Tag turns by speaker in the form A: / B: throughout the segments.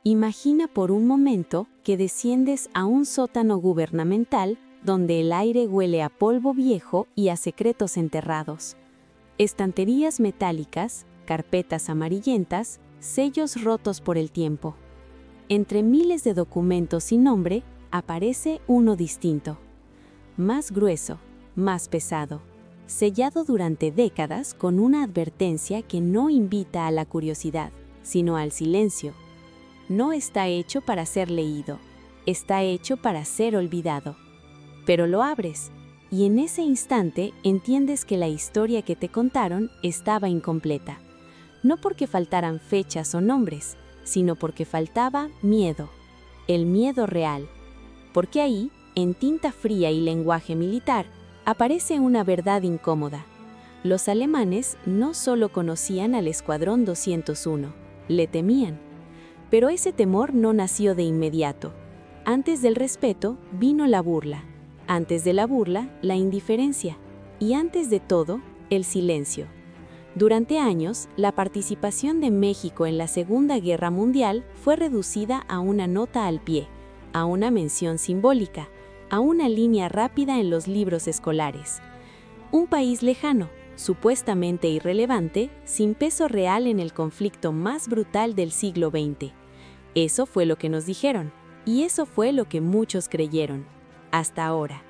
A: Imagina por un momento que desciendes a un sótano gubernamental donde el aire huele a polvo viejo y a secretos enterrados. Estanterías metálicas, carpetas amarillentas, sellos rotos por el tiempo. Entre miles de documentos sin nombre, aparece uno distinto. Más grueso, más pesado, sellado durante décadas con una advertencia que no invita a la curiosidad, sino al silencio. No está hecho para ser leído, está hecho para ser olvidado. Pero lo abres, y en ese instante entiendes que la historia que te contaron estaba incompleta. No porque faltaran fechas o nombres, sino porque faltaba miedo, el miedo real. Porque ahí, en tinta fría y lenguaje militar, aparece una verdad incómoda. Los alemanes no solo conocían al Escuadrón 201, le temían. Pero ese temor no nació de inmediato. Antes del respeto vino la burla, antes de la burla la indiferencia y antes de todo el silencio. Durante años, la participación de México en la Segunda Guerra Mundial fue reducida a una nota al pie, a una mención simbólica, a una línea rápida en los libros escolares. Un país lejano, supuestamente irrelevante, sin peso real en el conflicto más brutal del siglo XX. Eso fue lo que nos dijeron, y eso fue lo que muchos creyeron, hasta ahora.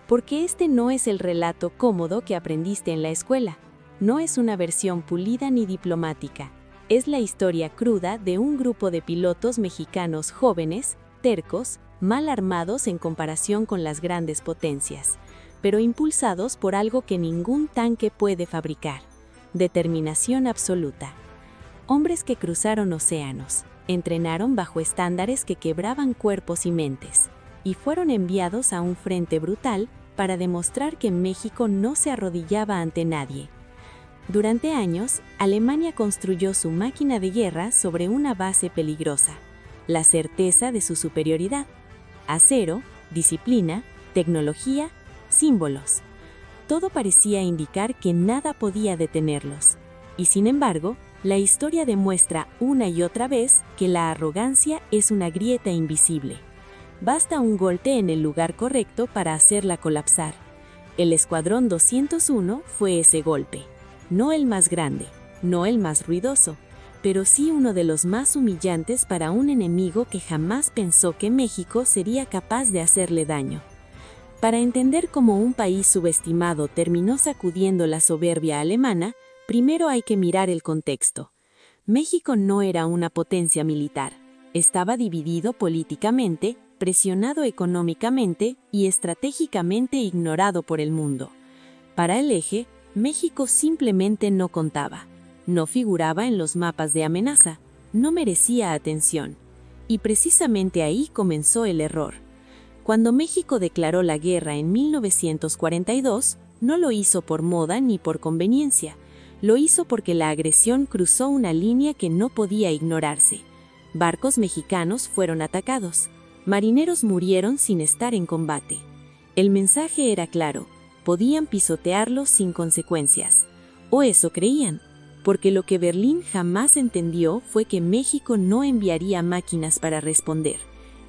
A: Porque este no es el relato cómodo que aprendiste en la escuela, no es una versión pulida ni diplomática, es la historia cruda de un grupo de pilotos mexicanos jóvenes, tercos, mal armados en comparación con las grandes potencias, pero impulsados por algo que ningún tanque puede fabricar: determinación absoluta. Hombres que cruzaron océanos, entrenaron bajo estándares que quebraban cuerpos y mentes, y fueron enviados a un frente brutal para demostrar que México no se arrodillaba ante nadie. Durante años, Alemania construyó su máquina de guerra sobre una base peligrosa: la certeza de su superioridad. Acero, disciplina, tecnología, símbolos. Todo parecía indicar que nada podía detenerlos. Y sin embargo, la historia demuestra una y otra vez que la arrogancia es una grieta invisible. Basta un golpe en el lugar correcto para hacerla colapsar. El Escuadrón 201 fue ese golpe. No el más grande, no el más ruidoso, pero sí uno de los más humillantes para un enemigo que jamás pensó que México sería capaz de hacerle daño. Para entender cómo un país subestimado terminó sacudiendo la soberbia alemana, primero hay que mirar el contexto. México no era una potencia militar, estaba dividido políticamente, presionado económicamente y estratégicamente ignorado por el mundo. Para el Eje, México simplemente no contaba. No figuraba en los mapas de amenaza, no merecía atención. Y precisamente ahí comenzó el error. Cuando México declaró la guerra en 1942, no lo hizo por moda ni por conveniencia. Lo hizo porque la agresión cruzó una línea que no podía ignorarse. Barcos mexicanos fueron atacados. Marineros murieron sin estar en combate. El mensaje era claro: podían pisotearlos sin consecuencias. O eso creían. Porque lo que Berlín jamás entendió fue que México no enviaría máquinas para responder.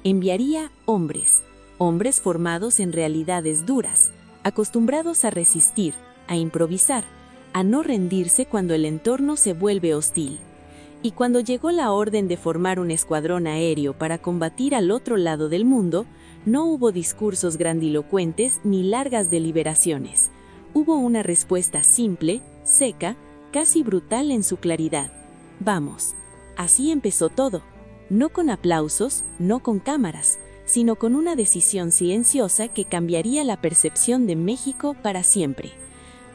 A: Enviaría hombres. Hombres formados en realidades duras, acostumbrados a resistir, a improvisar, a no rendirse cuando el entorno se vuelve hostil. Y cuando llegó la orden de formar un escuadrón aéreo para combatir al otro lado del mundo, no hubo discursos grandilocuentes ni largas deliberaciones. Hubo una respuesta simple, seca, casi brutal en su claridad. Vamos. Así empezó todo. No con aplausos, no con cámaras, sino con una decisión silenciosa que cambiaría la percepción de México para siempre.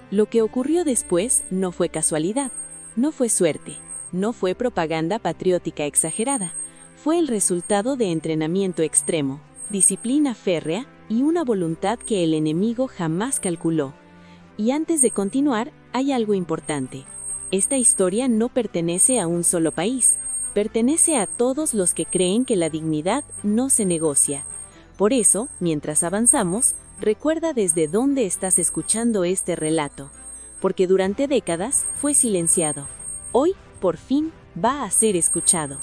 A: Lo que ocurrió después no fue casualidad, no fue suerte, no fue propaganda patriótica exagerada. Fue el resultado de entrenamiento extremo, disciplina férrea y una voluntad que el enemigo jamás calculó. Y antes de continuar, hay algo importante. Esta historia no pertenece a un solo país, pertenece a todos los que creen que la dignidad no se negocia. Por eso, mientras avanzamos, recuerda desde dónde estás escuchando este relato, porque durante décadas fue silenciado. Hoy, por fin, va a ser escuchado.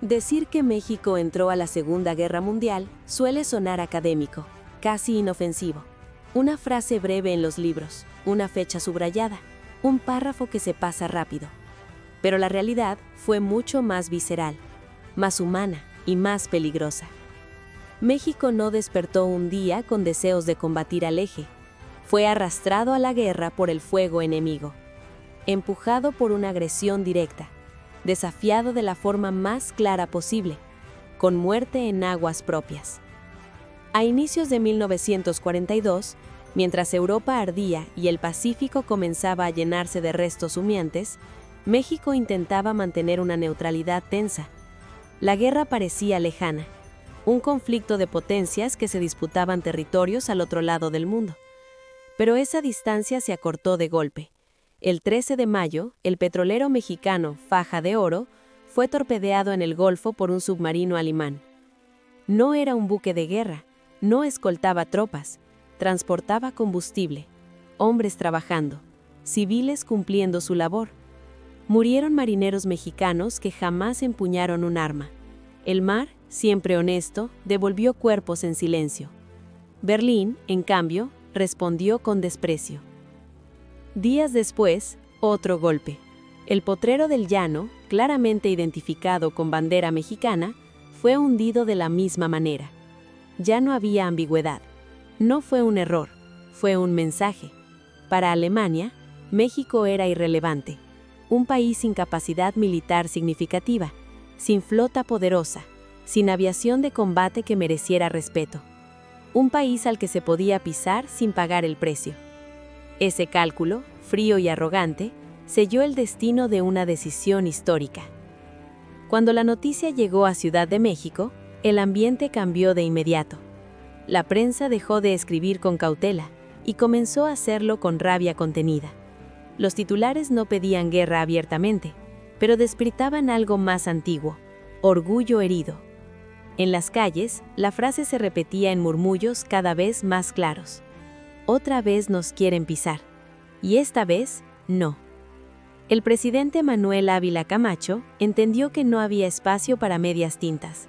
A: Decir que México entró a la Segunda Guerra Mundial suele sonar académico, casi inofensivo. Una frase breve en los libros, una fecha subrayada, un párrafo que se pasa rápido. Pero la realidad fue mucho más visceral, más humana y más peligrosa. México no despertó un día con deseos de combatir al eje. Fue arrastrado a la guerra por el fuego enemigo, empujado por una agresión directa, desafiado de la forma más clara posible, con muerte en aguas propias. A inicios de 1942, mientras Europa ardía y el Pacífico comenzaba a llenarse de restos humeantes, México intentaba mantener una neutralidad tensa. La guerra parecía lejana, un conflicto de potencias que se disputaban territorios al otro lado del mundo. Pero esa distancia se acortó de golpe. El 13 de mayo, el petrolero mexicano Faja de Oro fue torpedeado en el Golfo por un submarino alemán. No era un buque de guerra, no escoltaba tropas, transportaba combustible, hombres trabajando, civiles cumpliendo su labor. Murieron marineros mexicanos que jamás empuñaron un arma. El mar, siempre honesto, devolvió cuerpos en silencio. Berlín, en cambio, respondió con desprecio. Días después, otro golpe. El potrero del Llano, claramente identificado con bandera mexicana, fue hundido de la misma manera. Ya no había ambigüedad. No fue un error, fue un mensaje. Para Alemania, México era irrelevante. Un país sin capacidad militar significativa, sin flota poderosa, sin aviación de combate que mereciera respeto. Un país al que se podía pisar sin pagar el precio. Ese cálculo, frío y arrogante, selló el destino de una decisión histórica. Cuando la noticia llegó a Ciudad de México, el ambiente cambió de inmediato. La prensa dejó de escribir con cautela y comenzó a hacerlo con rabia contenida. Los titulares no pedían guerra abiertamente, pero despertaban algo más antiguo: orgullo herido. En las calles, la frase se repetía en murmullos cada vez más claros. Otra vez nos quieren pisar. Y esta vez, no. El presidente Manuel Ávila Camacho entendió que no había espacio para medias tintas.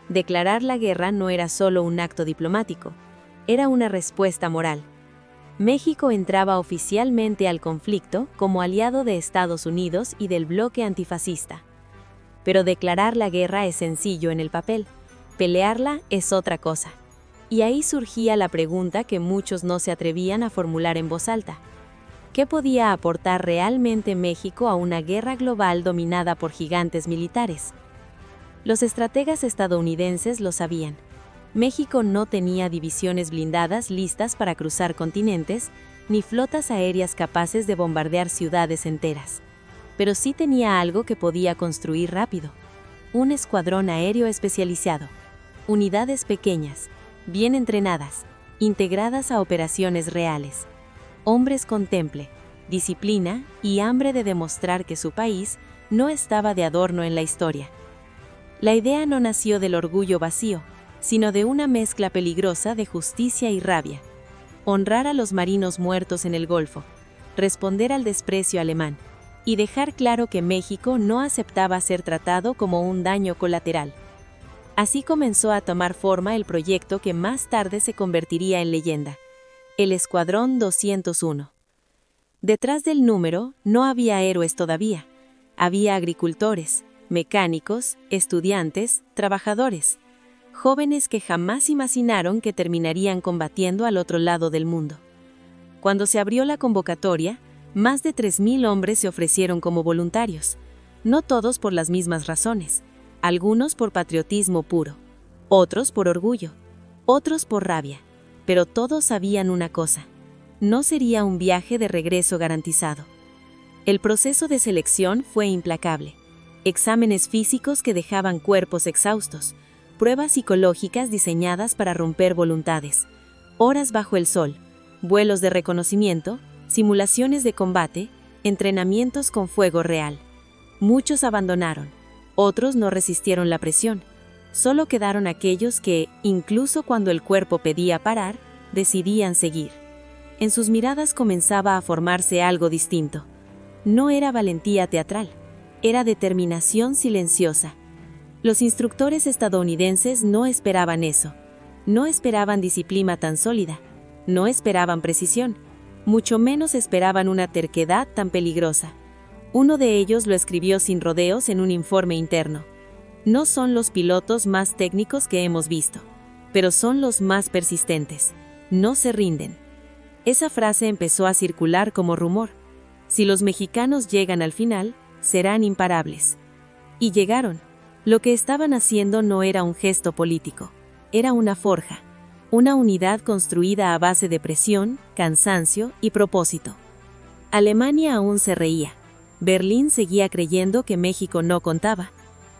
A: Declarar la guerra no era solo un acto diplomático, era una respuesta moral. México entraba oficialmente al conflicto como aliado de Estados Unidos y del bloque antifascista. Pero declarar la guerra es sencillo en el papel, pelearla es otra cosa. Y ahí surgía la pregunta que muchos no se atrevían a formular en voz alta. ¿Qué podía aportar realmente México a una guerra global dominada por gigantes militares? Los estrategas estadounidenses lo sabían. México no tenía divisiones blindadas listas para cruzar continentes, ni flotas aéreas capaces de bombardear ciudades enteras. Pero sí tenía algo que podía construir rápido: un escuadrón aéreo especializado, unidades pequeñas, bien entrenadas, integradas a operaciones reales, hombres con temple, disciplina y hambre de demostrar que su país no estaba de adorno en la historia. La idea no nació del orgullo vacío, sino de una mezcla peligrosa de justicia y rabia. Honrar a los marinos muertos en el Golfo, responder al desprecio alemán, y dejar claro que México no aceptaba ser tratado como un daño colateral. Así comenzó a tomar forma el proyecto que más tarde se convertiría en leyenda: el Escuadrón 201. Detrás del número no había héroes todavía. Había agricultores, mecánicos, estudiantes, trabajadores, jóvenes que jamás imaginaron que terminarían combatiendo al otro lado del mundo. Cuando se abrió la convocatoria, más de 3,000 hombres se ofrecieron como voluntarios, no todos por las mismas razones. Algunos por patriotismo puro, otros por orgullo, otros por rabia, pero todos sabían una cosa: no sería un viaje de regreso garantizado. El proceso de selección fue implacable. Exámenes físicos que dejaban cuerpos exhaustos, pruebas psicológicas diseñadas para romper voluntades, horas bajo el sol, vuelos de reconocimiento, simulaciones de combate, entrenamientos con fuego real. Muchos abandonaron. Otros no resistieron la presión. Solo quedaron aquellos que, incluso cuando el cuerpo pedía parar, decidían seguir. En sus miradas comenzaba a formarse algo distinto. No era valentía teatral, era determinación silenciosa. Los instructores estadounidenses no esperaban eso. No esperaban disciplina tan sólida. No esperaban precisión. Mucho menos esperaban una terquedad tan peligrosa. Uno de ellos lo escribió sin rodeos en un informe interno. No son los pilotos más técnicos que hemos visto, pero son los más persistentes. No se rinden. Esa frase empezó a circular como rumor. Si los mexicanos llegan al final, serán imparables. Y llegaron. Lo que estaban haciendo no era un gesto político, era una forja, una unidad construida a base de presión, cansancio y propósito. Alemania aún se reía. Berlín seguía creyendo que México no contaba.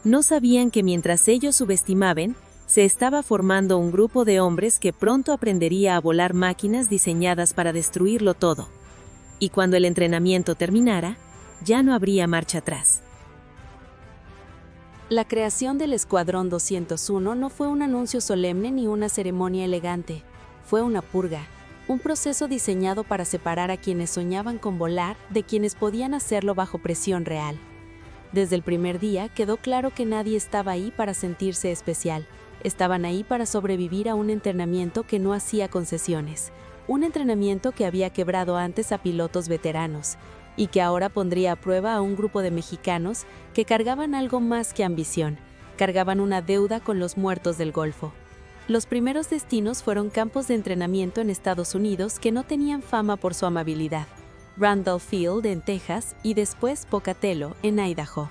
A: No sabían que mientras ellos subestimaban, se estaba formando un grupo de hombres que pronto aprendería a volar máquinas diseñadas para destruirlo todo. Y cuando el entrenamiento terminara, ya no habría marcha atrás. La creación del Escuadrón 201 no fue un anuncio solemne ni una ceremonia elegante. Fue una purga, un proceso diseñado para separar a quienes soñaban con volar de quienes podían hacerlo bajo presión real. Desde el primer día quedó claro que nadie estaba ahí para sentirse especial. Estaban ahí para sobrevivir a un entrenamiento que no hacía concesiones. Un entrenamiento que había quebrado antes a pilotos veteranos y que ahora pondría a prueba a un grupo de mexicanos que cargaban algo más que ambición, cargaban una deuda con los muertos del Golfo. Los primeros destinos fueron campos de entrenamiento en Estados Unidos que no tenían fama por su amabilidad. Randall Field en Texas y después Pocatello en Idaho.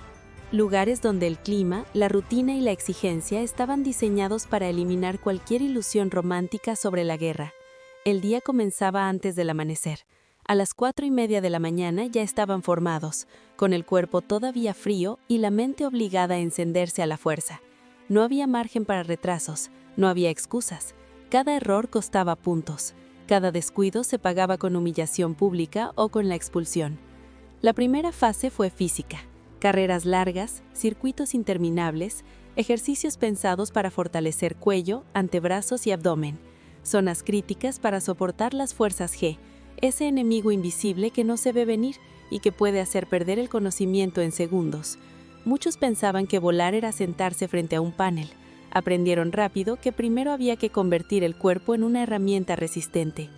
A: Lugares donde el clima, la rutina y la exigencia estaban diseñados para eliminar cualquier ilusión romántica sobre la guerra. El día comenzaba antes del amanecer. A las 4:30 de la mañana ya estaban formados, con el cuerpo todavía frío y la mente obligada a encenderse a la fuerza. No había margen para retrasos, no había excusas. Cada error costaba puntos. Cada descuido se pagaba con humillación pública o con la expulsión. La primera fase fue física. Carreras largas, circuitos interminables, ejercicios pensados para fortalecer cuello, antebrazos y abdomen. Zonas críticas para soportar las fuerzas G, ese enemigo invisible que no se ve venir y que puede hacer perder el conocimiento en segundos. Muchos pensaban que volar era sentarse frente a un panel. Aprendieron rápido que primero había que convertir el cuerpo en una herramienta resistente.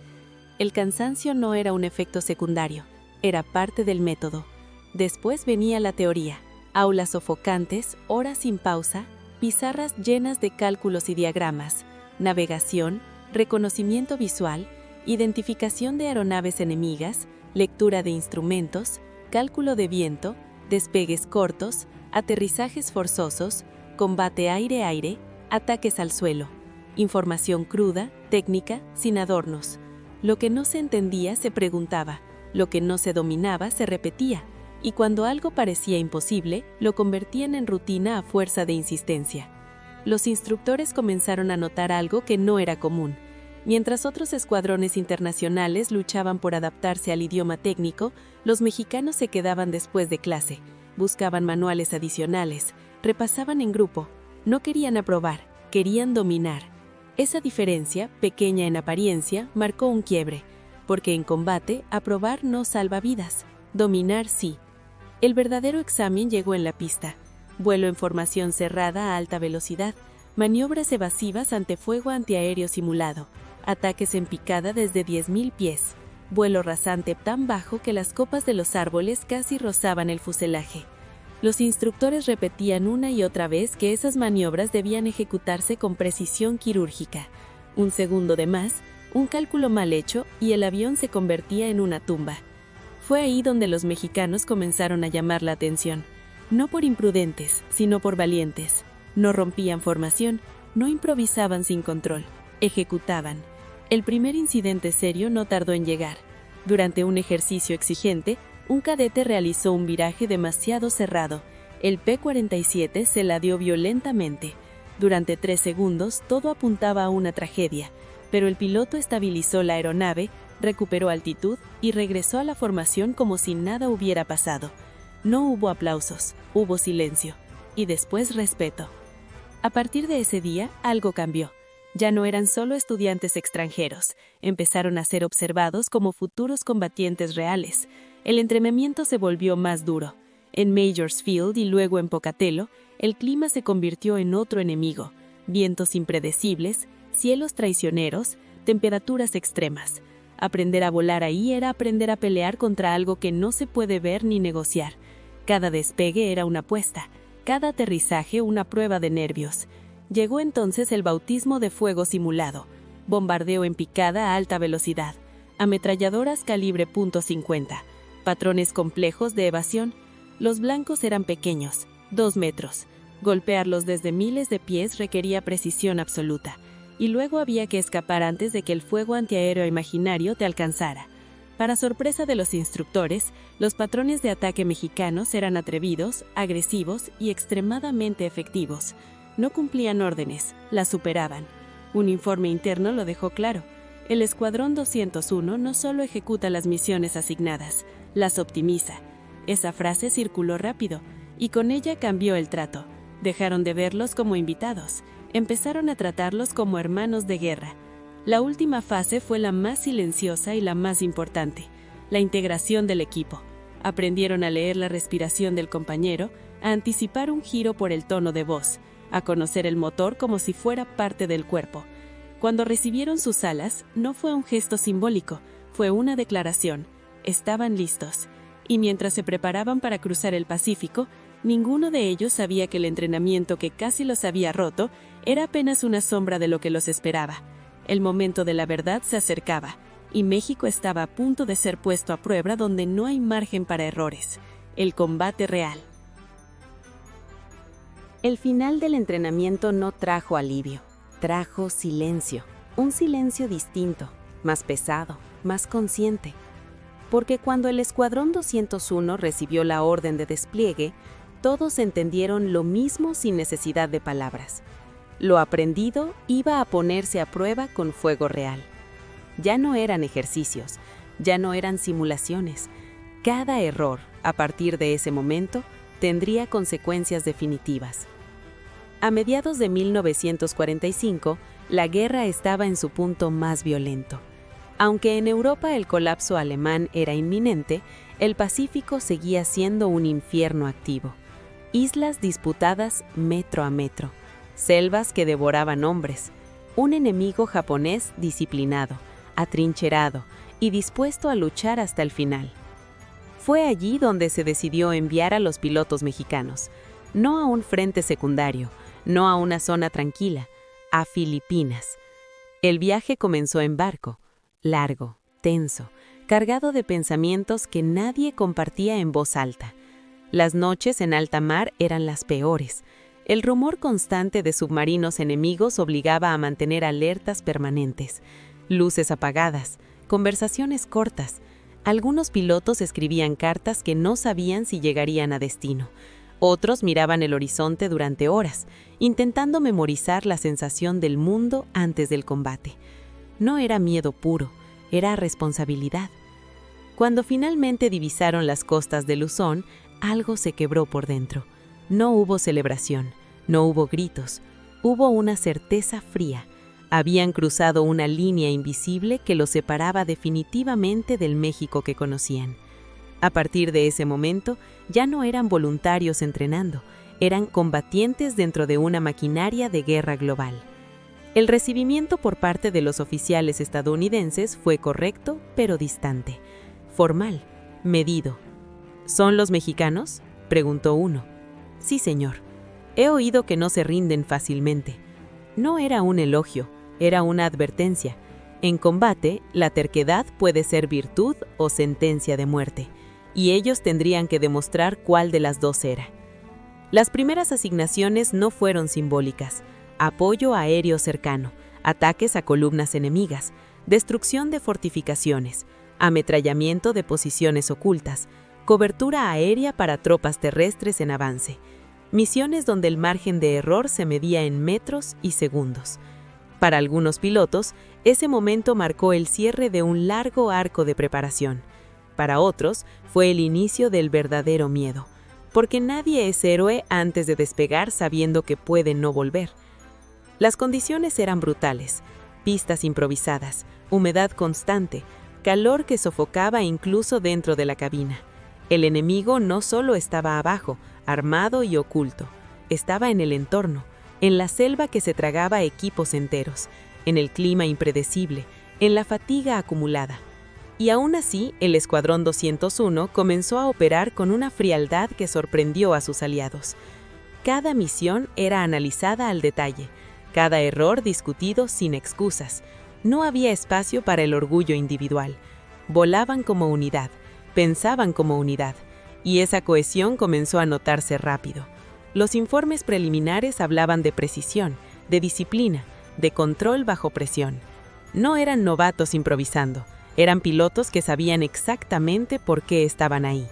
A: El cansancio no era un efecto secundario, era parte del método. Después venía la teoría, aulas sofocantes, horas sin pausa, pizarras llenas de cálculos y diagramas, navegación, reconocimiento visual, identificación de aeronaves enemigas, lectura de instrumentos, cálculo de viento, despegues cortos, aterrizajes forzosos, combate aire-aire, ataques al suelo, información cruda, técnica, sin adornos. Lo que no se entendía se preguntaba, lo que no se dominaba se repetía, y cuando algo parecía imposible, lo convertían en rutina a fuerza de insistencia. Los instructores comenzaron a notar algo que no era común. Mientras otros escuadrones internacionales luchaban por adaptarse al idioma técnico, los mexicanos se quedaban después de clase, buscaban manuales adicionales, repasaban en grupo. No querían aprobar, querían dominar. Esa diferencia, pequeña en apariencia, marcó un quiebre, porque en combate, aprobar no salva vidas, dominar sí. El verdadero examen llegó en la pista. Vuelo en formación cerrada a alta velocidad, maniobras evasivas ante fuego antiaéreo simulado, ataques en picada desde 10.000 pies, vuelo rasante tan bajo que las copas de los árboles casi rozaban el fuselaje. Los instructores repetían una y otra vez que esas maniobras debían ejecutarse con precisión quirúrgica. Un segundo de más, un cálculo mal hecho y el avión se convertía en una tumba. Fue ahí donde los mexicanos comenzaron a llamar la atención. No por imprudentes, sino por valientes. No rompían formación, no improvisaban sin control, ejecutaban. El primer incidente serio no tardó en llegar. Durante un ejercicio exigente, un cadete realizó un viraje demasiado cerrado. El P-47 se ladeó violentamente. Durante 3 segundos todo apuntaba a una tragedia, pero el piloto estabilizó la aeronave, recuperó altitud y regresó a la formación como si nada hubiera pasado. No hubo aplausos, hubo silencio, y después respeto. A partir de ese día, algo cambió. Ya no eran solo estudiantes extranjeros, empezaron a ser observados como futuros combatientes reales. El entrenamiento se volvió más duro. En Majors Field y luego en Pocatello, el clima se convirtió en otro enemigo: vientos impredecibles, cielos traicioneros, temperaturas extremas. Aprender a volar ahí era aprender a pelear contra algo que no se puede ver ni negociar. Cada despegue era una apuesta, cada aterrizaje una prueba de nervios. Llegó entonces el bautismo de fuego simulado: bombardeo en picada a alta velocidad, ametralladoras calibre .50, patrones complejos de evasión. Los blancos eran pequeños, 2 metros. Golpearlos desde miles de pies requería precisión absoluta, y luego había que escapar antes de que el fuego antiaéreo imaginario te alcanzara. Para sorpresa de los instructores, los patrones de ataque mexicanos eran atrevidos, agresivos y extremadamente efectivos. No cumplían órdenes, las superaban. Un informe interno lo dejó claro: el Escuadrón 201 no solo ejecuta las misiones asignadas, las optimiza. Esa frase circuló rápido, y con ella cambió el trato. Dejaron de verlos como invitados, empezaron a tratarlos como hermanos de guerra. La última fase fue la más silenciosa y la más importante: la integración del equipo. Aprendieron a leer la respiración del compañero, a anticipar un giro por el tono de voz, a conocer el motor como si fuera parte del cuerpo. Cuando recibieron sus alas, no fue un gesto simbólico, fue una declaración: estaban listos. Y mientras se preparaban para cruzar el Pacífico, ninguno de ellos sabía que el entrenamiento que casi los había roto era apenas una sombra de lo que los esperaba. El momento de la verdad se acercaba, y México estaba a punto de ser puesto a prueba donde no hay margen para errores: el combate real. El final del entrenamiento no trajo alivio, trajo silencio. Un silencio distinto, más pesado, más consciente. Porque cuando el Escuadrón 201 recibió la orden de despliegue, todos entendieron lo mismo sin necesidad de palabras. Lo aprendido iba a ponerse a prueba con fuego real. Ya no eran ejercicios, ya no eran simulaciones. Cada error, a partir de ese momento, tendría consecuencias definitivas. A mediados de 1945, la guerra estaba en su punto más violento. Aunque en Europa el colapso alemán era inminente, el Pacífico seguía siendo un infierno activo. Islas disputadas metro a metro, selvas que devoraban hombres, un enemigo japonés disciplinado, atrincherado y dispuesto a luchar hasta el final. Fue allí donde se decidió enviar a los pilotos mexicanos, no a un frente secundario, no a una zona tranquila, a Filipinas. El viaje comenzó en barco, largo, tenso, cargado de pensamientos que nadie compartía en voz alta. Las noches en alta mar eran las peores. El rumor constante de submarinos enemigos obligaba a mantener alertas permanentes. Luces apagadas, conversaciones cortas. Algunos pilotos escribían cartas que no sabían si llegarían a destino. Otros miraban el horizonte durante horas, intentando memorizar la sensación del mundo antes del combate. No era miedo puro, era responsabilidad. Cuando finalmente divisaron las costas de Luzón, algo se quebró por dentro. No hubo celebración, no hubo gritos, hubo una certeza fría. Habían cruzado una línea invisible que los separaba definitivamente del México que conocían. A partir de ese momento, ya no eran voluntarios entrenando, eran combatientes dentro de una maquinaria de guerra global. El recibimiento por parte de los oficiales estadounidenses fue correcto, pero distante. Formal, medido. ¿Son los mexicanos?, preguntó uno. Sí, señor. He oído que no se rinden fácilmente. No era un elogio, era una advertencia. En combate, la terquedad puede ser virtud o sentencia de muerte, y ellos tendrían que demostrar cuál de las dos era. Las primeras asignaciones no fueron simbólicas: apoyo aéreo cercano, ataques a columnas enemigas, destrucción de fortificaciones, ametrallamiento de posiciones ocultas, cobertura aérea para tropas terrestres en avance. Misiones donde el margen de error se medía en metros y segundos. Para algunos pilotos, ese momento marcó el cierre de un largo arco de preparación. Para otros, fue el inicio del verdadero miedo, porque nadie es héroe antes de despegar sabiendo que puede no volver. Las condiciones eran brutales: pistas improvisadas, humedad constante, calor que sofocaba incluso dentro de la cabina. El enemigo no solo estaba abajo, armado y oculto.
B: estaba en el entorno, en la selva que se tragaba equipos enteros, en el clima impredecible, en la fatiga acumulada. Y aún así, el Escuadrón 201 comenzó a operar con una frialdad que sorprendió a sus aliados. Cada misión era analizada al detalle, cada error discutido sin excusas. No había espacio para el orgullo individual. Volaban como unidad, pensaban como unidad, y esa cohesión comenzó a notarse rápido. Los informes preliminares hablaban de precisión, de disciplina, de control bajo presión. No eran novatos improvisando, eran pilotos que sabían exactamente por qué estaban ahí.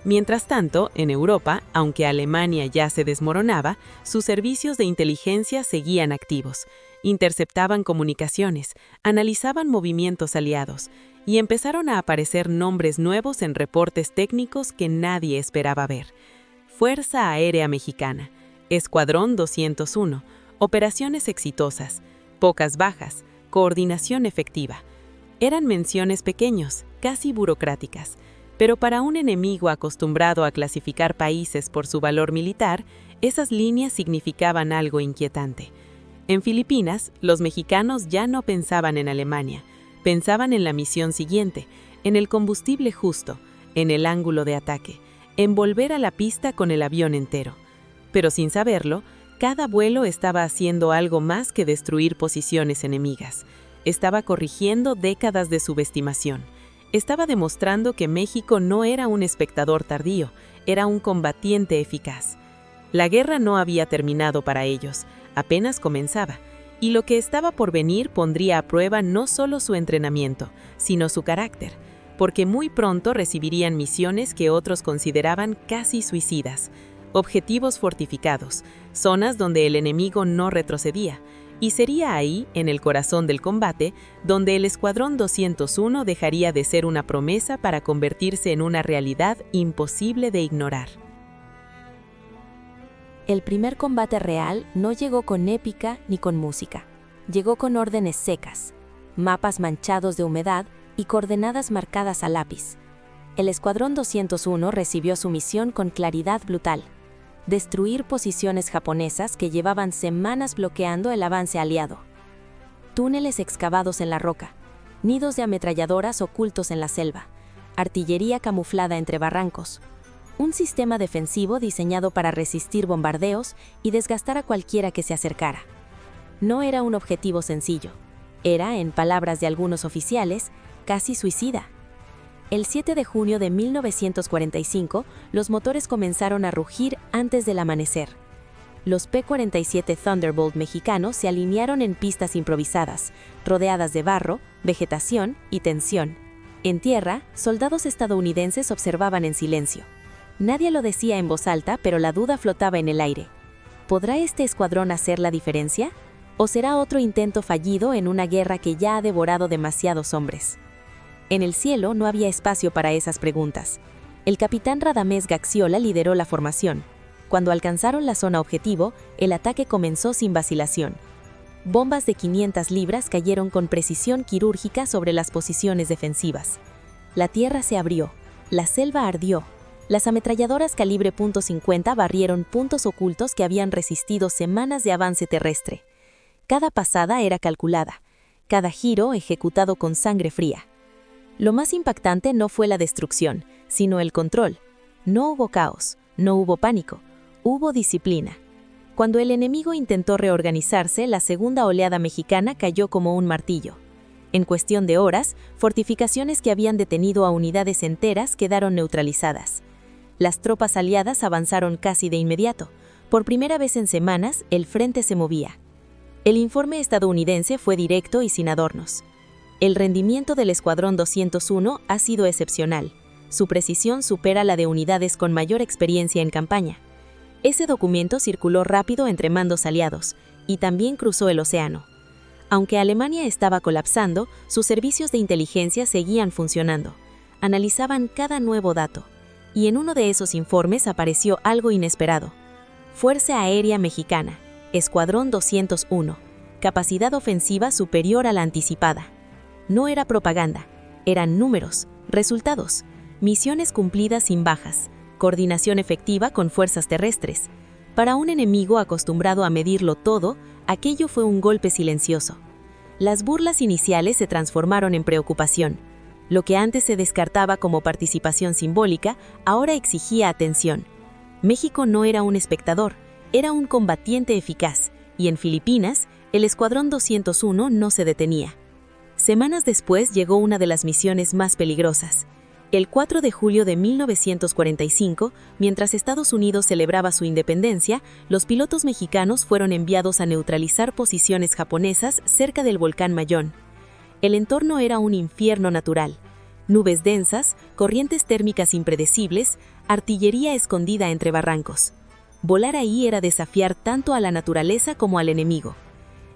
B: Mientras tanto, en Europa, aunque Alemania ya se desmoronaba, sus servicios de inteligencia seguían activos. Interceptaban comunicaciones, analizaban movimientos aliados, y empezaron a aparecer nombres nuevos en reportes técnicos que nadie esperaba ver. Fuerza Aérea Mexicana, Escuadrón 201, operaciones exitosas, pocas bajas, coordinación efectiva. Eran menciones pequeños, casi burocráticas, pero para un enemigo acostumbrado a clasificar países por su valor militar, esas líneas significaban algo inquietante. En Filipinas, los mexicanos ya no pensaban en Alemania, pensaban en la misión siguiente, en el combustible justo, en el ángulo de ataque, en volver a la pista con el avión entero. Pero sin saberlo, cada vuelo estaba haciendo algo más que destruir posiciones enemigas. Estaba corrigiendo décadas de subestimación. Estaba demostrando que México no era un espectador tardío, era un combatiente eficaz. La guerra no había terminado para ellos, apenas comenzaba, y lo que estaba por venir pondría a prueba no solo su entrenamiento, sino su carácter, porque muy pronto recibirían misiones que otros consideraban casi suicidas, objetivos fortificados, zonas donde el enemigo no retrocedía, y sería ahí, en el corazón del combate, donde el Escuadrón 201 dejaría de ser una promesa para convertirse en una realidad imposible de ignorar.
A: El primer combate real no llegó con épica ni con música. Llegó con órdenes secas, mapas manchados de humedad y coordenadas marcadas a lápiz. El Escuadrón 201 recibió su misión con claridad brutal: destruir posiciones japonesas que llevaban semanas bloqueando el avance aliado. Túneles excavados en la roca, nidos de ametralladoras ocultos en la selva, artillería camuflada entre barrancos. Un sistema defensivo diseñado para resistir bombardeos y desgastar a cualquiera que se acercara. No era un objetivo sencillo. Era, en palabras de algunos oficiales, casi suicida. El 7 de junio de 1945, los motores comenzaron a rugir antes del amanecer. Los P-47 Thunderbolt mexicanos se alinearon en pistas improvisadas, rodeadas de barro, vegetación y tensión. En tierra, soldados estadounidenses observaban en silencio. Nadie lo decía en voz alta, pero la duda flotaba en el aire. ¿Podrá este escuadrón hacer la diferencia? ¿O será otro intento fallido en una guerra que ya ha devorado demasiados hombres? En el cielo no había espacio para esas preguntas. El capitán Radamés Gaxiola lideró la formación. Cuando alcanzaron la zona objetivo, el ataque comenzó sin vacilación. Bombas de 500 libras cayeron con precisión quirúrgica sobre las posiciones defensivas. La tierra se abrió, la selva ardió. Las ametralladoras calibre .50 barrieron puntos ocultos que habían resistido semanas de avance terrestre. Cada pasada era calculada, cada giro ejecutado con sangre fría. Lo más impactante no fue la destrucción, sino el control. No hubo caos, no hubo pánico, hubo disciplina. Cuando el enemigo intentó reorganizarse, la segunda oleada mexicana cayó como un martillo. En cuestión de horas, fortificaciones que habían detenido a unidades enteras quedaron neutralizadas. Las tropas aliadas avanzaron casi de inmediato. Por primera vez en semanas, el frente se movía. El informe estadounidense fue directo y sin adornos. El rendimiento del Escuadrón 201 ha sido excepcional. Su precisión supera la de unidades con mayor experiencia en campaña. Ese documento circuló rápido entre mandos aliados y también cruzó el océano. Aunque Alemania estaba colapsando, sus servicios de inteligencia seguían funcionando. Analizaban cada nuevo dato. Y en uno de esos informes apareció algo inesperado. Fuerza Aérea Mexicana, Escuadrón 201, capacidad ofensiva superior a la anticipada. No era propaganda, eran números, resultados, misiones cumplidas sin bajas, coordinación efectiva con fuerzas terrestres.
B: Para un enemigo acostumbrado a medirlo todo, aquello fue un golpe silencioso. Las burlas iniciales se transformaron en preocupación. Lo que antes se descartaba como participación simbólica, ahora exigía atención. México no era un espectador, era un combatiente eficaz, y en Filipinas, el Escuadrón 201 no se detenía. Semanas después llegó una de las misiones más peligrosas. El 4 de julio de 1945, mientras Estados Unidos celebraba su independencia, los pilotos mexicanos fueron enviados a neutralizar posiciones japonesas cerca del volcán Mayón. El entorno era un infierno natural. Nubes densas, corrientes térmicas impredecibles, artillería escondida entre barrancos. Volar ahí era desafiar tanto a la naturaleza como al enemigo.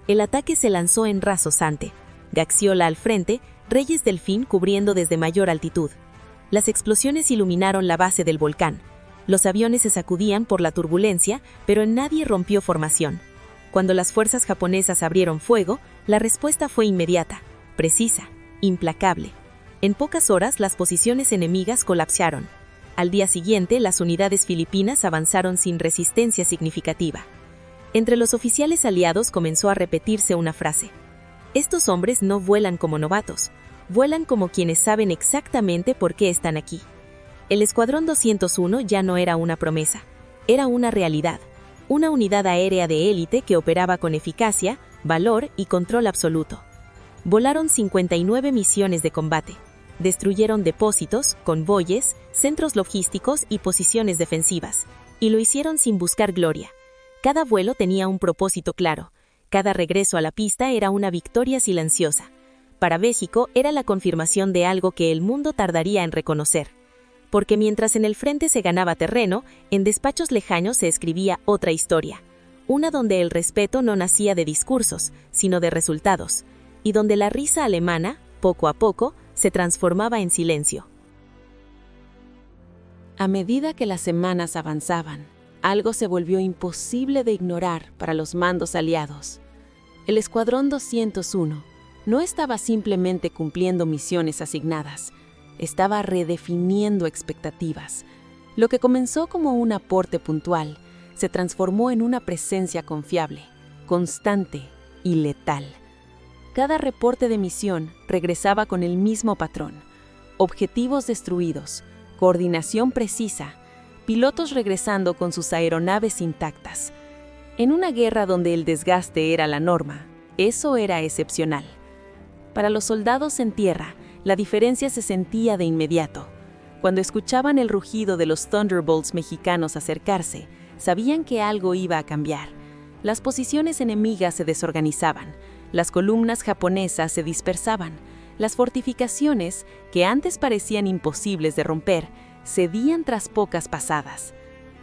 B: El ataque se lanzó en rasosante. Gaxiola al frente, Reyes Delfín cubriendo desde mayor altitud. Las explosiones iluminaron la base del volcán. Los aviones se sacudían por la turbulencia, pero nadie rompió formación. Cuando las fuerzas japonesas abrieron fuego, la respuesta fue inmediata, precisa, implacable. En pocas horas, las posiciones enemigas colapsaron. Al día siguiente, las unidades filipinas avanzaron sin resistencia significativa. Entre los oficiales aliados comenzó a repetirse una frase. Estos hombres no vuelan como novatos. Vuelan como quienes saben exactamente por qué están aquí. El Escuadrón 201 ya no era una promesa, era una realidad, una unidad aérea de élite que operaba con eficacia, valor y control absoluto. Volaron 59 misiones de combate, destruyeron depósitos, convoyes, centros logísticos y posiciones defensivas, y lo hicieron sin buscar gloria. Cada vuelo tenía un propósito claro, cada regreso a la pista era una victoria silenciosa. Para México era la confirmación de algo que el mundo tardaría en reconocer. Porque mientras en el frente se ganaba terreno, en despachos lejanos se escribía otra historia. Una donde el respeto no nacía de discursos, sino de resultados. Y donde la risa alemana, poco a poco, se transformaba en silencio.
A: A medida que las semanas avanzaban, algo se volvió imposible de ignorar para los mandos aliados. El Escuadrón 201 no estaba simplemente cumpliendo misiones asignadas, estaba redefiniendo expectativas. Lo que comenzó como un aporte puntual se transformó en una presencia confiable, constante y letal. Cada reporte de misión regresaba con el mismo patrón: objetivos destruidos, coordinación precisa, pilotos regresando con sus aeronaves intactas. En una guerra donde el desgaste era la norma, eso era excepcional. Para los soldados en tierra, la diferencia se sentía de inmediato. Cuando escuchaban el rugido de los Thunderbolts mexicanos acercarse, sabían que algo iba a cambiar. Las posiciones enemigas se desorganizaban, las columnas japonesas se dispersaban, las fortificaciones, que antes parecían imposibles de romper, cedían tras pocas pasadas.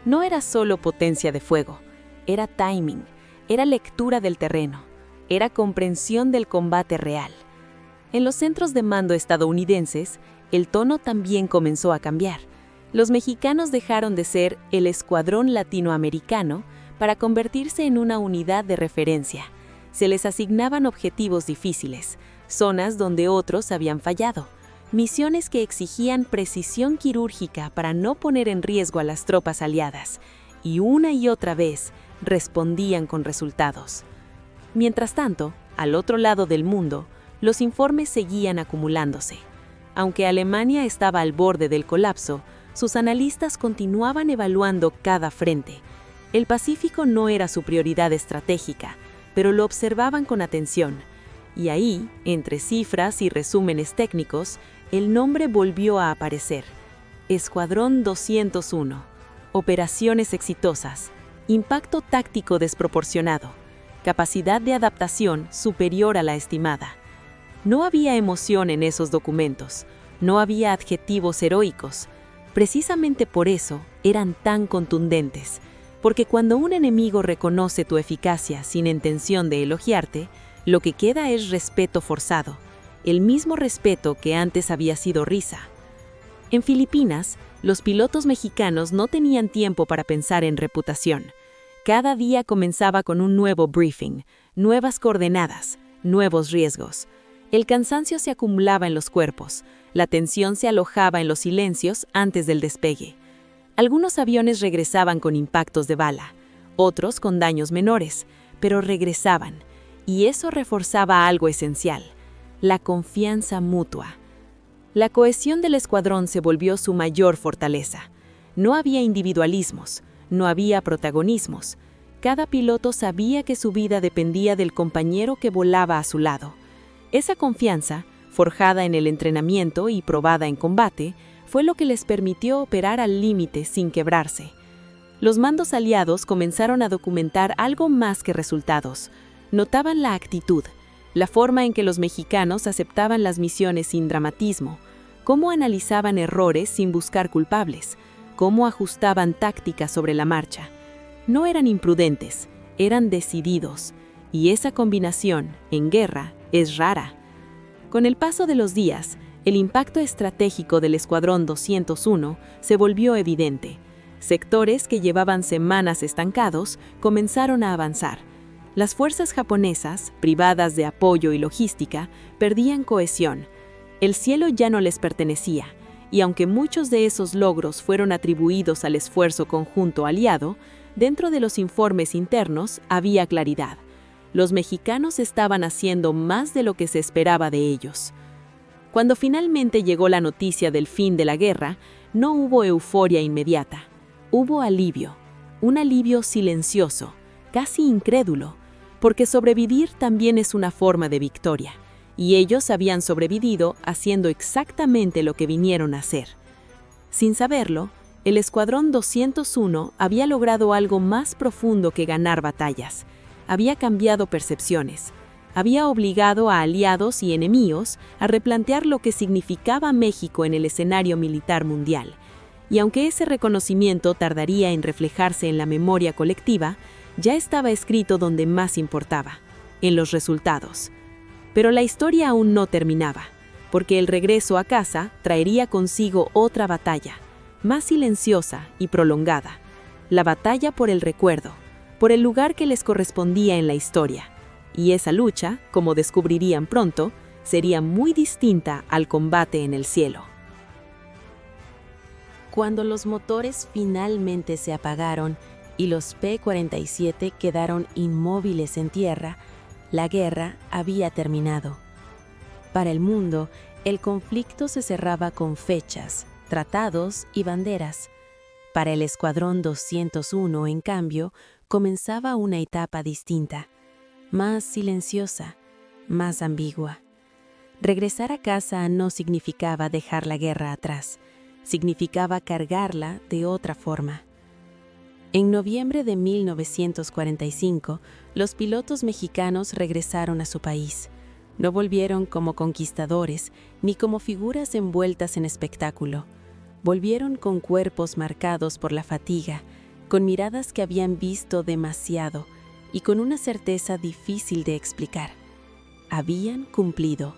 A: No era solo potencia de fuego, era timing, era lectura del terreno, era comprensión del combate real. En los centros de mando estadounidenses, el tono también comenzó a cambiar. Los mexicanos dejaron de ser el escuadrón latinoamericano para convertirse en una unidad de referencia. Se les asignaban objetivos difíciles, zonas donde otros habían fallado, misiones que exigían precisión quirúrgica para no poner en riesgo a las tropas aliadas, y una y otra vez respondían con resultados. Mientras tanto, al otro lado del mundo, los informes seguían acumulándose. Aunque Alemania estaba al borde del colapso, sus analistas continuaban evaluando cada frente. El Pacífico no era su prioridad estratégica, pero lo observaban con atención. Y ahí, entre cifras y resúmenes técnicos, el nombre volvió a aparecer. Escuadrón 201. Operaciones exitosas. Impacto táctico desproporcionado. Capacidad de adaptación superior a la estimada. No había emoción en esos documentos, no había adjetivos heroicos. Precisamente por eso eran tan contundentes, porque cuando un enemigo reconoce tu eficacia sin intención de elogiarte, lo que queda es respeto forzado, el mismo respeto que antes había sido risa. En Filipinas, los pilotos mexicanos no tenían tiempo para pensar en reputación. Cada día comenzaba con un nuevo briefing, nuevas coordenadas, nuevos riesgos. El cansancio se acumulaba en los cuerpos, la tensión se alojaba en los silencios antes del despegue. Algunos aviones regresaban con impactos de bala,
B: otros con daños menores, pero regresaban, y eso reforzaba algo esencial: la confianza mutua. La cohesión del escuadrón se volvió su mayor fortaleza. No había individualismos, no había protagonismos. Cada piloto sabía que su vida dependía del compañero que volaba a su lado. Esa confianza, forjada en el entrenamiento y probada en combate, fue lo que les permitió operar al límite sin quebrarse. Los mandos aliados comenzaron a documentar algo más que resultados. Notaban la actitud, la forma en que los mexicanos aceptaban las misiones sin dramatismo, cómo analizaban errores sin buscar culpables, cómo ajustaban tácticas sobre la marcha. No eran imprudentes, eran decididos, y esa combinación, en guerra, es rara. Con el paso de los días, el impacto estratégico del Escuadrón 201 se volvió evidente. Sectores que llevaban semanas estancados comenzaron a avanzar. Las fuerzas japonesas, privadas de apoyo y logística, perdían cohesión. El cielo ya no les pertenecía, y aunque muchos de esos logros fueron atribuidos al esfuerzo conjunto aliado, dentro de los informes internos había claridad. Los mexicanos estaban haciendo más de lo que se esperaba de ellos. Cuando finalmente llegó la noticia del fin de la guerra, no hubo euforia inmediata. Hubo alivio, un alivio silencioso, casi incrédulo, porque sobrevivir también es una forma de victoria, y ellos habían sobrevivido haciendo exactamente lo que vinieron a hacer. Sin saberlo, el Escuadrón 201 había logrado algo más profundo que ganar batallas. Había cambiado percepciones, había obligado a aliados y enemigos a replantear lo que significaba México en el escenario militar mundial. Y aunque ese reconocimiento tardaría en reflejarse en la memoria colectiva, ya estaba escrito donde más importaba, en los resultados. Pero la historia aún no terminaba, porque el regreso a casa traería consigo otra batalla, más silenciosa y prolongada, la batalla por el recuerdo, por el lugar que les correspondía en la historia. Y esa lucha, como descubrirían pronto, sería muy distinta al combate en el cielo.
A: Cuando los motores finalmente se apagaron y los P-47 quedaron inmóviles en tierra, la guerra había terminado. Para el mundo, el conflicto se cerraba con fechas, tratados y banderas. Para el Escuadrón 201, en cambio, comenzaba una etapa distinta, más silenciosa, más ambigua. Regresar a casa no significaba dejar la guerra atrás, significaba cargarla de otra forma. En noviembre de 1945, los pilotos mexicanos regresaron a su país. No volvieron como conquistadores ni como figuras envueltas en espectáculo. Volvieron con cuerpos marcados por la fatiga, con miradas que habían visto demasiado y con una certeza difícil de explicar. Habían cumplido.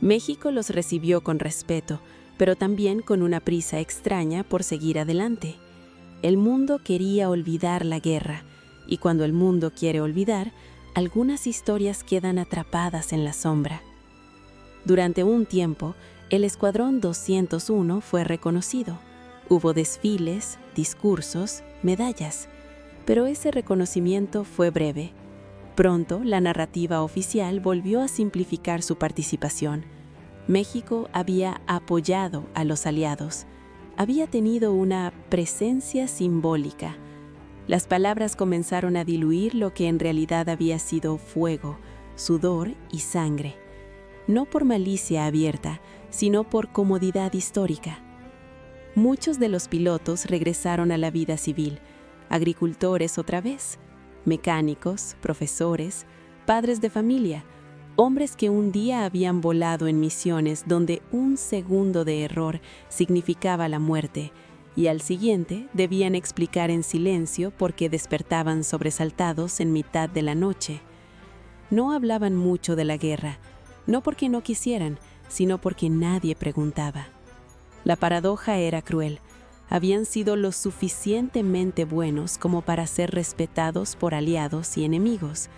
A: México los recibió con respeto, pero también con una prisa extraña por seguir adelante. El mundo quería olvidar la guerra, y cuando el mundo quiere olvidar, algunas historias quedan atrapadas en la sombra. Durante un tiempo, el Escuadrón 201 fue reconocido. Hubo desfiles, discursos, medallas, pero ese reconocimiento fue breve. Pronto, la narrativa oficial volvió a simplificar su participación. México había apoyado a los aliados. Había tenido una presencia simbólica. Las palabras comenzaron a diluir lo que en realidad había sido fuego, sudor y sangre. No por malicia abierta, sino por comodidad histórica. Muchos de los pilotos regresaron a la vida civil, agricultores otra vez, mecánicos, profesores, padres de familia, hombres que un día habían volado en misiones donde un segundo de error significaba la muerte, y al siguiente debían explicar en silencio por qué despertaban sobresaltados en mitad de la noche. No hablaban mucho de la guerra, no porque no quisieran, sino porque nadie preguntaba. La paradoja era cruel. Habían sido lo suficientemente buenos como para ser respetados por aliados y enemigos,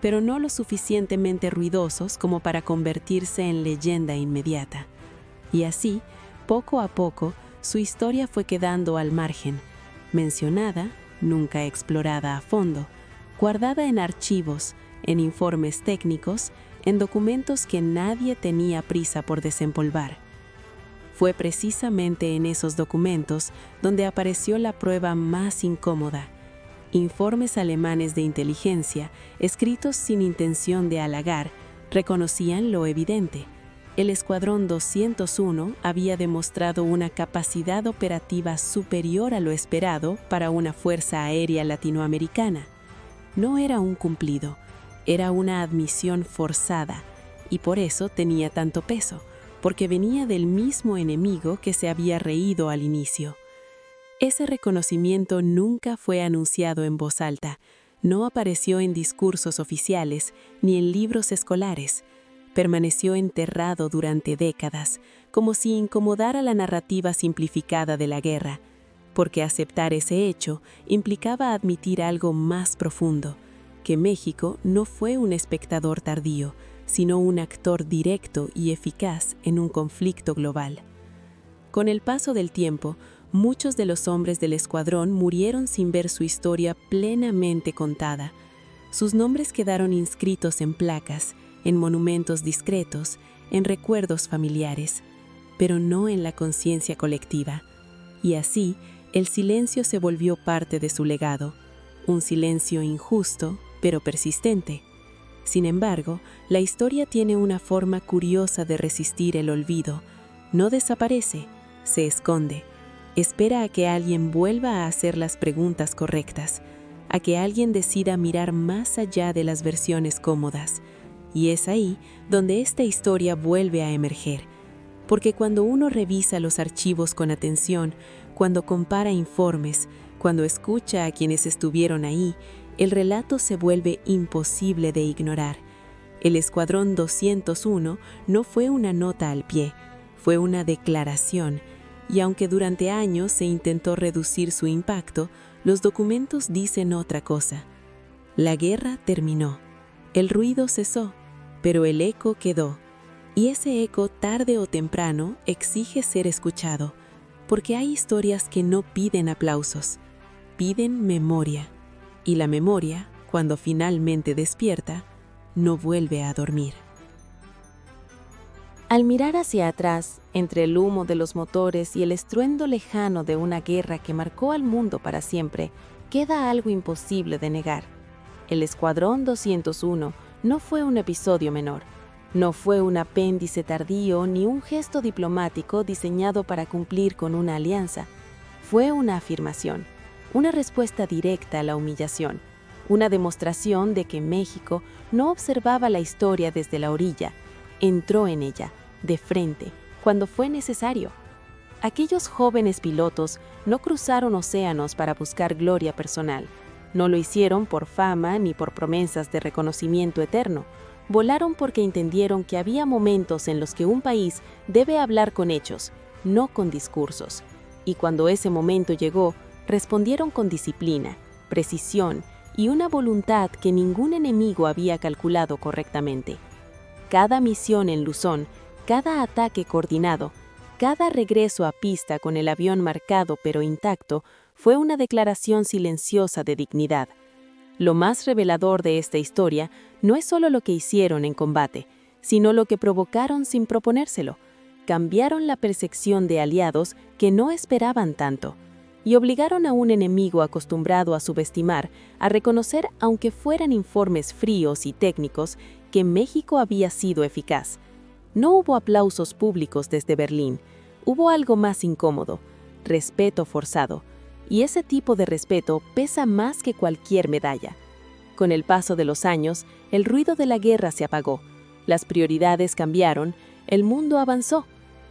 A: pero no lo suficientemente ruidosos como para convertirse en leyenda inmediata. Y así, poco a poco, su historia fue quedando al margen, mencionada,
B: nunca explorada a fondo, guardada en archivos, en informes técnicos, en documentos que nadie tenía prisa por desempolvar. Fue precisamente en esos documentos donde apareció la prueba más incómoda: informes alemanes de inteligencia, escritos sin intención de halagar, reconocían lo evidente. El Escuadrón 201 había demostrado una capacidad operativa superior a lo esperado para una fuerza aérea latinoamericana. No era un cumplido, era una admisión forzada, y por eso tenía tanto peso, porque venía del mismo enemigo que se había reído al inicio. Ese reconocimiento nunca fue anunciado en voz alta, no apareció en discursos oficiales ni en libros escolares. Permaneció enterrado durante décadas, como si incomodara la narrativa simplificada de la guerra, porque aceptar ese hecho implicaba admitir algo más profundo: que México no fue un espectador tardío, sino un actor directo y eficaz en un conflicto global. Con el paso del tiempo, muchos de los hombres del escuadrón murieron sin ver su historia plenamente contada. Sus nombres quedaron inscritos en placas, en monumentos discretos, en recuerdos familiares, pero no en la conciencia colectiva. Y así, el silencio se volvió parte de su legado, un silencio injusto, pero persistente. Sin embargo, la historia tiene una forma curiosa de resistir el olvido. No desaparece, se esconde. Espera a que alguien vuelva a hacer las preguntas correctas, a que alguien decida mirar más allá de las versiones cómodas. Y es ahí donde esta historia vuelve a emerger. Porque cuando uno revisa los archivos con atención, cuando compara informes, cuando escucha a quienes estuvieron ahí, el relato se vuelve imposible de ignorar. El Escuadrón 201 no fue una nota al pie, fue una declaración, y aunque durante años se intentó reducir su impacto, los documentos dicen otra cosa. La guerra terminó, el ruido cesó, pero el eco quedó, y ese eco tarde o temprano exige ser escuchado, porque hay historias que no piden aplausos, piden memoria, y la memoria, cuando finalmente despierta, no vuelve a dormir.
A: Al mirar hacia atrás, entre el humo de los motores y el estruendo lejano de una guerra que marcó al mundo para siempre, queda algo imposible de negar. El Escuadrón 201 no fue un episodio menor, no fue un apéndice tardío ni un gesto diplomático diseñado para cumplir con una alianza. Fue una afirmación, una respuesta directa a la humillación, una demostración de que México no observaba la historia desde la orilla, entró en ella, de frente, cuando fue necesario. Aquellos jóvenes pilotos no cruzaron océanos para buscar gloria personal, no lo hicieron por fama ni por promesas de reconocimiento eterno. Volaron porque entendieron que había momentos en los que un país debe hablar con hechos, no con discursos. Y cuando ese momento llegó, respondieron con disciplina, precisión y una voluntad que ningún enemigo había calculado correctamente. Cada misión en Luzón, cada ataque coordinado, cada regreso a pista con el avión marcado pero intacto, fue una declaración silenciosa de dignidad. Lo más revelador de esta historia no es solo lo que hicieron en combate, sino lo que provocaron sin proponérselo. Cambiaron la percepción de aliados que no esperaban tanto y obligaron a un enemigo acostumbrado a subestimar a reconocer, aunque fueran informes fríos y técnicos, que México había sido eficaz. No hubo aplausos públicos desde Berlín, hubo algo más incómodo: respeto forzado. Y ese tipo de respeto pesa más que cualquier medalla. Con el paso de los años, el ruido de la guerra se apagó, las prioridades cambiaron, el mundo avanzó.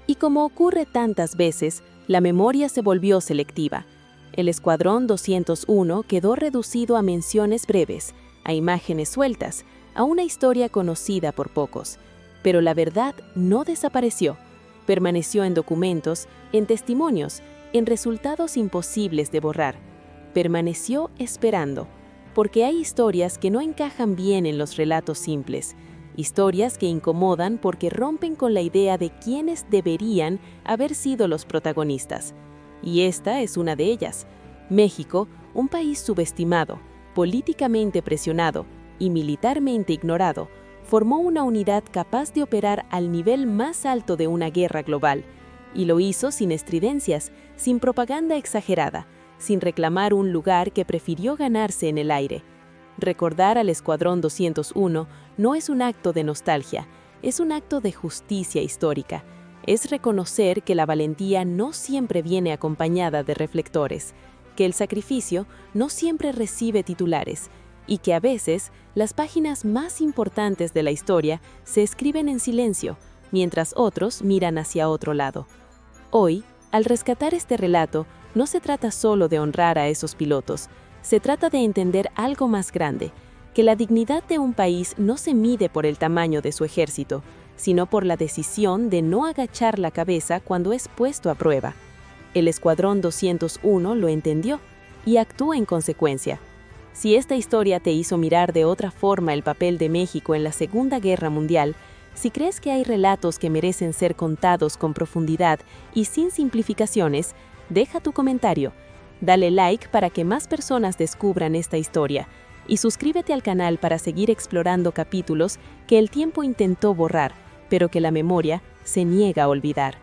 A: Y como ocurre tantas veces, la memoria se volvió selectiva. El Escuadrón 201 quedó reducido a menciones breves, a imágenes sueltas, a una historia conocida por pocos. Pero la verdad no desapareció. Permaneció en documentos, en testimonios, en resultados imposibles de borrar. Permaneció esperando, porque hay historias que no encajan bien en los relatos simples, historias que incomodan porque rompen con la idea de quiénes deberían haber sido los protagonistas. Y esta es una de ellas.
B: México, un país subestimado, políticamente presionado y militarmente ignorado, formó una unidad capaz de operar al nivel más alto de una guerra global, y lo hizo sin estridencias, sin propaganda exagerada, sin reclamar un lugar que prefirió ganarse en el aire. Recordar al Escuadrón 201 no es un acto de nostalgia, es un acto de justicia histórica. Es reconocer que la valentía no siempre viene acompañada de reflectores, que el sacrificio no siempre recibe titulares, y que a veces las páginas más importantes de la historia se escriben en silencio, mientras otros miran hacia otro lado. Hoy, al rescatar este relato, no se trata solo de honrar a esos pilotos, se trata de entender algo más grande, que la dignidad de un país no se mide por el tamaño de su ejército, sino por la decisión de no agachar la cabeza cuando es puesto a prueba. El Escuadrón 201 lo entendió y actuó en consecuencia. Si esta historia te hizo mirar de otra forma el papel de México en la Segunda Guerra Mundial, si crees que hay relatos que merecen ser contados con profundidad y sin simplificaciones, deja tu comentario, dale like para que más personas descubran esta historia y suscríbete al canal para seguir explorando capítulos que el tiempo intentó borrar, pero que la memoria se niega a olvidar.